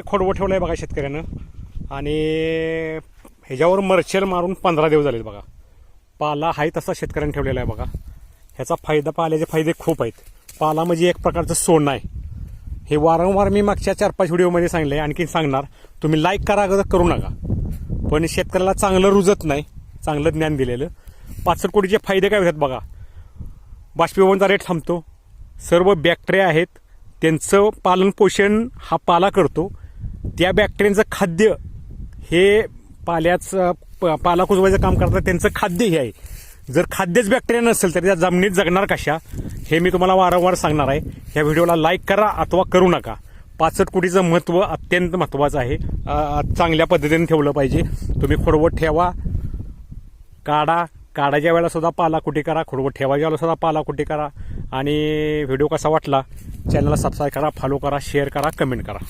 खोडवं ठेवलं आहे बघा शेतकऱ्यानं आणि ह्याच्यावर मरचेल मारून 15 दिवस झालेत बघा. पाला आहे तसा शेतकऱ्याने ठेवलेला आहे बघा. ह्याचा फायदा, पाल्याचे फायदे खूप आहेत. पाला म्हणजे एक प्रकारचं सोनं आहे. हे वारंवार मी मागच्या 4-5 व्हिडिओमध्ये सांगितलं आहे, आणखी सांगणार. तुम्ही लाईक करा करू नका, पण शेतकऱ्याला चांगलं रुजत नाही, चांगलं ज्ञान दिलेलं. 65 कोटीचे फायदे काय होतात बघा. बाष्पीभवनचा रेट थांबतो, सर्व बॅक्टेरिया आहेत त्यांचं पालन पोषण हा पाला करतो. त्या बॅक्टेरियांचं खाद्य हे पाला कुजवायचं काम करतात, त्यांचं खाद्य हे आहे. जर खाद्यच बॅक्टेरिया नसेल तर त्या जमिनीत जगणार कशा, हे मी तुम्हाला वारंवार सांगणार आहे. ह्या व्हिडिओला लाईक करा अथवा करू नका. 65 कोटीचं महत्त्व अत्यंत महत्त्वाचं आहे. चांगल्या पद्धतीने ठेवलं पाहिजे. तुम्ही खोडवट ठेवा, काढायच्या वेळेला सुद्धा पाला कुटी करा, खोडवट ठेवायच्या वेळेला सुद्धा पाला कुटी करा. आणि व्हिडिओ कसा वाटला चॅनलला सबस्क्राईब करा, फॉलो करा, शेअर करा, कमेंट करा.